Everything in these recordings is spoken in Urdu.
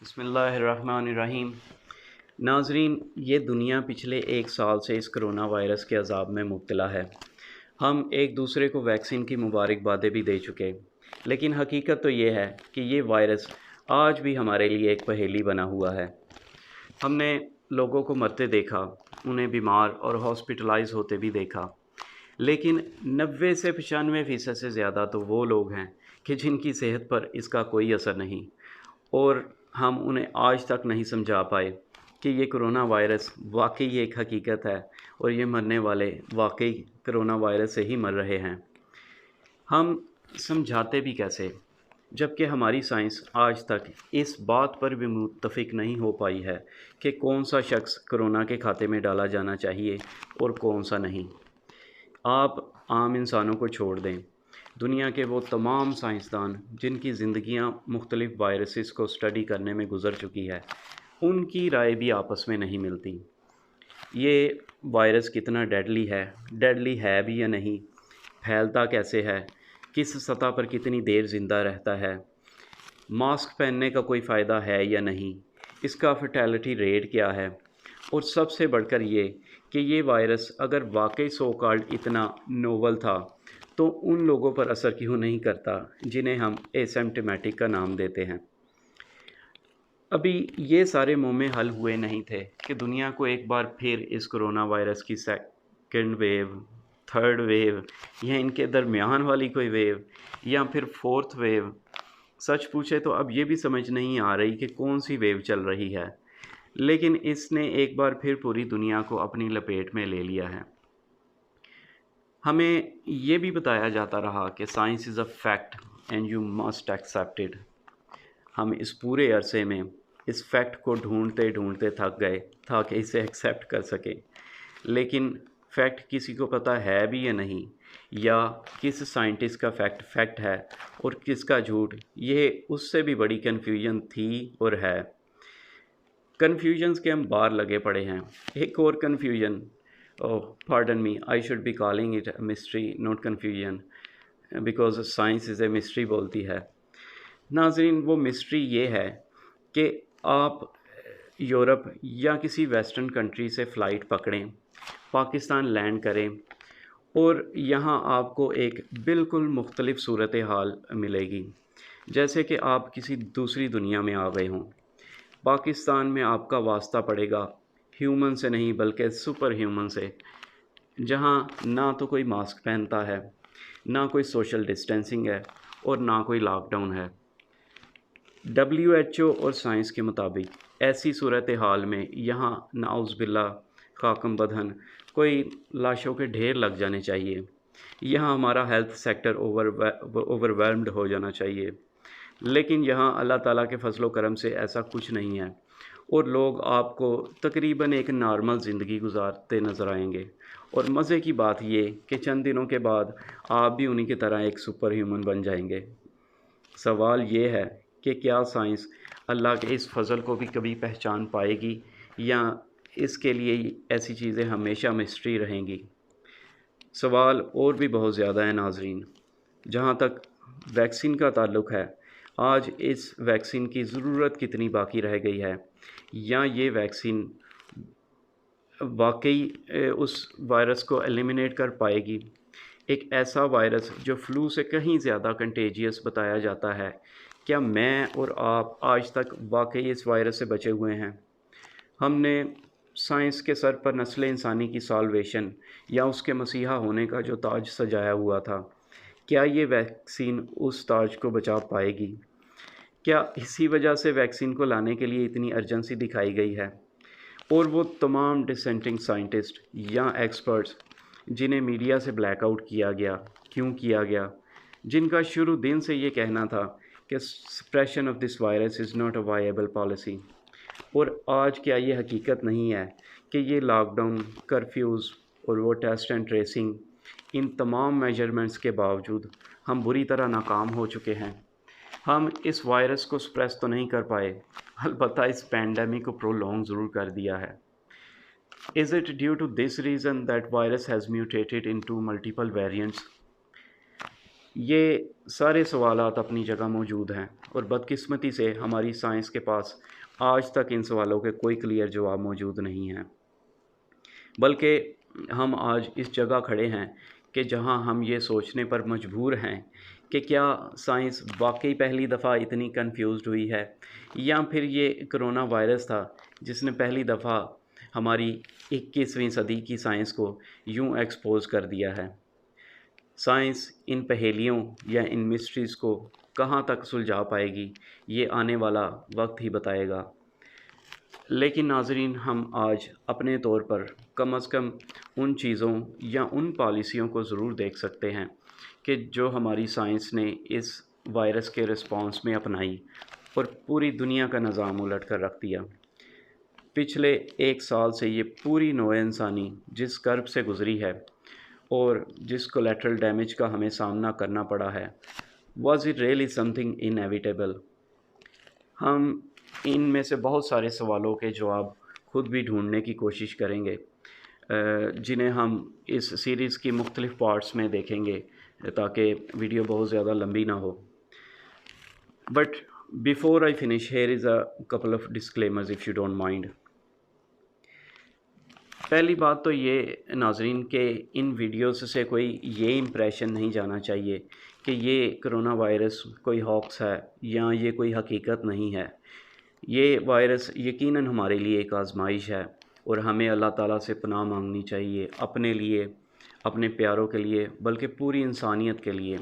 بسم اللہ الرحمن الرحیم۔ ناظرین، یہ دنیا پچھلے ایک سال سے اس کرونا وائرس کے عذاب میں مبتلا ہے۔ ہم ایک دوسرے کو ویکسین کی مبارکبادیں بھی دے چکے، لیکن حقیقت تو یہ ہے کہ یہ وائرس آج بھی ہمارے لیے ایک پہیلی بنا ہوا ہے۔ ہم نے لوگوں کو مرتے دیکھا، انہیں بیمار اور ہاسپٹلائز ہوتے بھی دیکھا، لیکن 90 سے 95% سے زیادہ تو وہ لوگ ہیں کہ جن کی صحت پر اس کا کوئی اثر نہیں، اور ہم انہیں آج تک نہیں سمجھا پائے کہ یہ کرونا وائرس واقعی ایک حقیقت ہے اور یہ مرنے والے واقعی کرونا وائرس سے ہی مر رہے ہیں۔ ہم سمجھاتے بھی کیسے، جبکہ ہماری سائنس آج تک اس بات پر بھی متفق نہیں ہو پائی ہے کہ کون سا شخص کرونا کے کھاتے میں ڈالا جانا چاہیے اور کون سا نہیں۔ آپ عام انسانوں کو چھوڑ دیں، دنیا کے وہ تمام سائنسدان جن کی زندگیاں مختلف وائرسز کو اسٹڈی کرنے میں گزر چکی ہے، ان کی رائے بھی آپس میں نہیں ملتی۔ یہ وائرس کتنا ڈیڈلی ہے بھی یا نہیں، پھیلتا کیسے ہے، کس سطح پر کتنی دیر زندہ رہتا ہے، ماسک پہننے کا کوئی فائدہ ہے یا نہیں، اس کا فیٹیلٹی ریٹ کیا ہے، اور سب سے بڑھ کر یہ کہ یہ وائرس اگر واقعی سو کالڈ اتنا نوول تھا تو ان لوگوں پر اثر کیوں نہیں کرتا جنہیں ہم ایسمپٹمیٹک کا نام دیتے ہیں۔ ابھی یہ سارے معمے حل ہوئے نہیں تھے کہ دنیا کو ایک بار پھر اس کرونا وائرس کی سیکنڈ ویو، تھرڈ ویو، یا ان کے درمیان والی کوئی ویو، یا پھر فورتھ ویو، سچ پوچھے تو اب یہ بھی سمجھ نہیں آ رہی کہ کون سی ویو چل رہی ہے، لیکن اس نے ایک بار پھر پوری دنیا کو اپنی لپیٹ میں لے لیا ہے۔ ہمیں یہ بھی بتایا جاتا رہا کہ science is a fact and you must accept it. ہم اس پورے عرصے میں اس فیکٹ کو ڈھونڈتے ڈھونڈتے تھک گئے تاکہ اسے ایکسیپٹ کر سکیں، لیکن فیکٹ کسی کو پتہ ہے بھی یا نہیں، یا کس سائنٹسٹ کا فیکٹ ہے اور کس کا جھوٹ، یہ اس سے بھی بڑی کنفیوژن تھی اور ہے۔ کنفیوژنس کے ہم باہر لگے پڑے ہیں۔ ایک اور confusion, pardon me, I should be calling it a mystery, not confusion, because science is a mystery بولتی ہے۔ ناظرین، وہ مسٹری یہ ہے کہ آپ یورپ یا کسی ویسٹرن کنٹری سے فلائٹ پکڑیں، پاکستان لینڈ کریں، اور یہاں آپ کو ایک بالکل مختلف صورتحال ملے گی، جیسے کہ آپ کسی دوسری دنیا میں آ گئے ہوں۔ پاکستان میں آپ کا واسطہ پڑے گا ہیومن سے نہیں بلکہ سپر ہیومن سے، جہاں نہ تو کوئی ماسک پہنتا ہے، نہ کوئی سوشل ڈسٹینسنگ ہے، اور نہ کوئی لاک ڈاؤن ہے۔ WHO اور سائنس کے مطابق ایسی صورتحال میں یہاں نعوذ باللہ خاکم بدہن کوئی لاشوں کے ڈھیر لگ جانے چاہیے، یہاں ہمارا ہیلتھ سیکٹر اوور ویلمڈ ہو جانا چاہیے، لیکن یہاں اللہ تعالیٰ کے فضل و کرم سے ایسا کچھ نہیں ہے، اور لوگ آپ کو تقریباً ایک نارمل زندگی گزارتے نظر آئیں گے۔ اور مزے کی بات یہ کہ چند دنوں کے بعد آپ بھی انہی کی طرح ایک سپر ہیومن بن جائیں گے۔ سوال یہ ہے کہ کیا سائنس اللہ کے اس فضل کو بھی کبھی پہچان پائے گی، یا اس کے لیے ایسی چیزیں ہمیشہ مسٹری رہیں گی؟ سوال اور بھی بہت زیادہ ہیں ناظرین۔ جہاں تک ویکسین کا تعلق ہے، آج اس ویکسین کی ضرورت کتنی باقی رہ گئی ہے، یا یہ ویکسین واقعی اس وائرس کو ایلیمینیٹ کر پائے گی؟ ایک ایسا وائرس جو فلو سے کہیں زیادہ کنٹیجیس بتایا جاتا ہے، کیا میں اور آپ آج تک واقعی اس وائرس سے بچے ہوئے ہیں؟ ہم نے سائنس کے سر پر نسل انسانی کی سالویشن یا اس کے مسیحا ہونے کا جو تاج سجایا ہوا تھا، کیا یہ ویکسین اس تاج کو بچا پائے گی؟ کیا اسی وجہ سے ویکسین کو لانے کے لیے اتنی ارجنسی دکھائی گئی ہے؟ اور وہ تمام ڈسینٹنگ سائنٹسٹ یا ایکسپرٹس جنہیں میڈیا سے بلیک آؤٹ کیا گیا، کیوں کیا گیا، جن کا شروع دن سے یہ کہنا تھا کہ suppression of this virus is not a viable policy, اور آج کیا یہ حقیقت نہیں ہے کہ یہ لاک ڈاؤن، کرفیوز اور وہ ٹیسٹ اینڈ ٹریسنگ، ان تمام میجرمنٹس کے باوجود ہم بری طرح ناکام ہو چکے ہیں؟ ہم اس وائرس کو سپریس تو نہیں کر پائے، البتہ اس پینڈیمک کو پرولونگ ضرور کر دیا ہے۔ Is it due to this reason that virus has mutated into multiple variants? یہ سارے سوالات اپنی جگہ موجود ہیں، اور بدقسمتی سے ہماری سائنس کے پاس آج تک ان سوالوں کے کوئی کلیئر جواب موجود نہیں ہیں، بلکہ ہم آج اس جگہ کھڑے ہیں کہ جہاں ہم یہ سوچنے پر مجبور ہیں کہ کیا سائنس واقعی پہلی دفعہ اتنی کنفیوزڈ ہوئی ہے، یا پھر یہ کرونا وائرس تھا جس نے پہلی دفعہ ہماری 21ویں صدی کی سائنس کو یوں ایکسپوز کر دیا ہے۔ سائنس ان پہیلیوں یا ان مسٹریز کو کہاں تک سلجھا پائے گی، یہ آنے والا وقت ہی بتائے گا۔ لیکن ناظرین، ہم آج اپنے طور پر کم از کم ان چیزوں یا ان پالیسیوں کو ضرور دیکھ سکتے ہیں کہ جو ہماری سائنس نے اس وائرس کے رسپانس میں اپنائی اور پوری دنیا کا نظام الٹ کر رکھ دیا۔ پچھلے 1 سال سے یہ پوری نوع انسانی جس کرب سے گزری ہے اور جس کولیٹرل ڈیمیج کا ہمیں سامنا کرنا پڑا ہے، was it really some thing inevitable? ہم ان میں سے بہت سارے سوالوں کے جواب خود بھی ڈھونڈنے کی کوشش کریں گے، جنہیں ہم اس سیریز کی مختلف پارٹس میں دیکھیں گے تاکہ ویڈیو بہت زیادہ لمبی نہ ہو۔ But before I finish, here is a couple of disclaimers if you don't mind. پہلی بات تو یہ ناظرین کہ ان ویڈیوز سے کوئی یہ امپریشن نہیں جانا چاہیے کہ یہ کرونا وائرس کوئی ہاکس ہے یا یہ کوئی حقیقت نہیں ہے۔ یہ وائرس یقیناً ہمارے لیے ایک آزمائش ہے، اور ہمیں اللہ تعالیٰ سے پناہ مانگنی چاہیے، اپنے لیے، اپنے پیاروں کے لیے، بلکہ پوری انسانیت کے لیے۔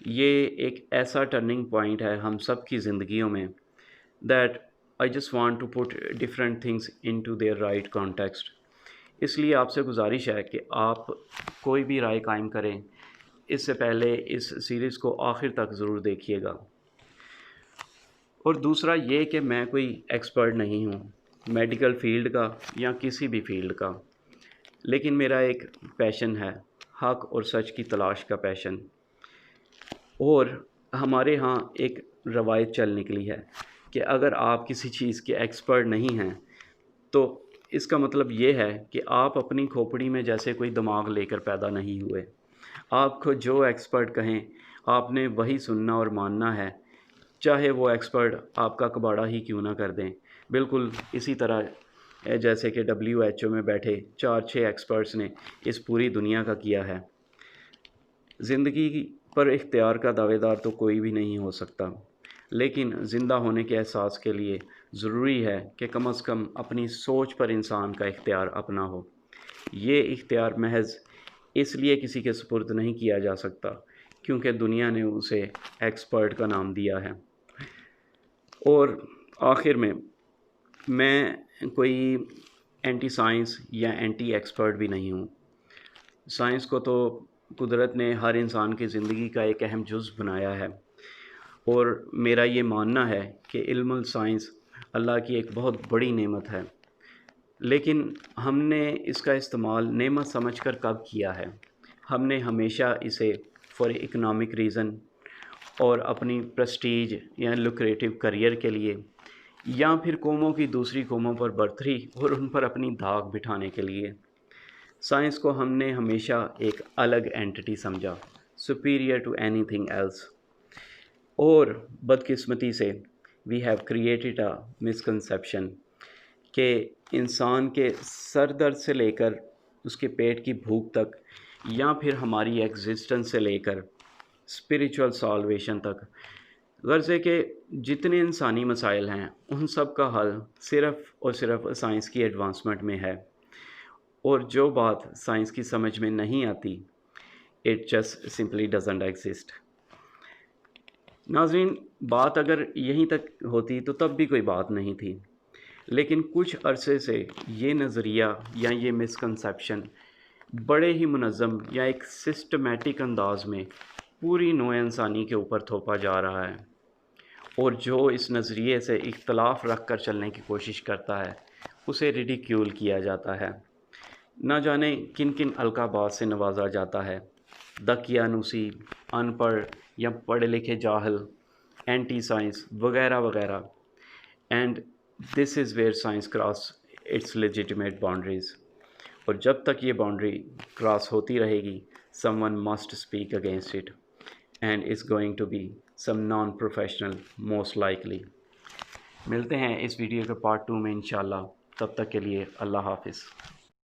یہ ایک ایسا ٹرننگ پوائنٹ ہے ہم سب کی زندگیوں میں that I just want to put different things into their right context. اس لیے آپ سے گزارش ہے کہ آپ کوئی بھی رائے قائم کریں اس سے پہلے اس سیریز کو آخر تک ضرور دیکھیے گا۔ اور دوسرا یہ کہ میں کوئی ایکسپرٹ نہیں ہوں میڈیکل فیلڈ کا یا کسی بھی فیلڈ کا، لیکن میرا ایک پیشن ہے، حق اور سچ کی تلاش کا پیشن۔ اور ہمارے ہاں ایک روایت چل نکلی ہے کہ اگر آپ کسی چیز کے ایکسپرٹ نہیں ہیں تو اس کا مطلب یہ ہے کہ آپ اپنی کھوپڑی میں جیسے کوئی دماغ لے کر پیدا نہیں ہوئے۔ آپ کو جو ایکسپرٹ کہیں آپ نے وہی سننا اور ماننا ہے، چاہے وہ ایکسپرٹ آپ کا کباڑا ہی کیوں نہ کر دیں۔ بالکل اسی طرح جیسے کہ WHO میں بیٹھے 4-6 ایکسپرٹس نے اس پوری دنیا کا کیا ہے۔ زندگی پر اختیار کا دعوے دار تو کوئی بھی نہیں ہو سکتا، لیکن زندہ ہونے کے احساس کے لیے ضروری ہے کہ کم از کم اپنی سوچ پر انسان کا اختیار اپنا ہو۔ یہ اختیار محض اس لیے کسی کے سپرد نہیں کیا جا سکتا کیونکہ دنیا نے اسے ایکسپرٹ کا نام دیا ہے۔ اور آخر میں کوئی اینٹی سائنس یا اینٹی ایکسپرٹ بھی نہیں ہوں۔ سائنس کو تو قدرت نے ہر انسان کی زندگی کا ایک اہم جز بنایا ہے، اور میرا یہ ماننا ہے کہ علم السائنس اللہ کی ایک بہت بڑی نعمت ہے، لیکن ہم نے اس کا استعمال نعمت سمجھ کر کب کیا ہے؟ ہم نے ہمیشہ اسے فار اکنامک ریزن اور اپنی پریسٹیج یا لوکریٹو کریئر کے لیے، یا پھر قوموں کی دوسری قوموں پر برتری اور ان پر اپنی دھاک بٹھانے کے لیے۔ سائنس کو ہم نے ہمیشہ ایک الگ اینٹی سمجھا، superior to anything else۔ اور بدقسمتی سے we have created a misconception کہ انسان کے سر درد سے لے کر اس کے پیٹ کی بھوک تک، یا پھر ہماری ایگزسٹنس سے لے کر اسپریچول سالویشن تک، غرض ہے کہ جتنے انسانی مسائل ہیں ان سب کا حل صرف اور صرف سائنس کی ایڈوانسمنٹ میں ہے، اور جو بات سائنس کی سمجھ میں نہیں آتی it just simply doesn't exist. ناظرین، بات اگر یہیں تک ہوتی تو تب بھی کوئی بات نہیں تھی، لیکن کچھ عرصے سے یہ نظریہ یا یہ مسکنسیپشن بڑے ہی منظم یا ایک سسٹمیٹک انداز میں پوری نوع انسانی کے اوپر تھوپا جا رہا ہے، اور جو اس نظریے سے اختلاف رکھ کر چلنے کی کوشش کرتا ہے اسے ریڈیکیول کیا جاتا ہے، نہ جانے کن کن القابات سے نوازا جاتا ہے، دقیانوسی، ان پڑھ یا پڑھے لکھے جاہل، اینٹی سائنس وغیرہ وغیرہ۔ And this is where science cross its legitimate boundaries, اور جب تک یہ باؤنڈری کراس ہوتی رہے گی someone must speak against it. and it's going to be some non-professional most likely. ملتے ہیں اس ویڈیو کے پارٹ 2 میں انشاءاللہ. تب تک کے لیے اللہ حافظ.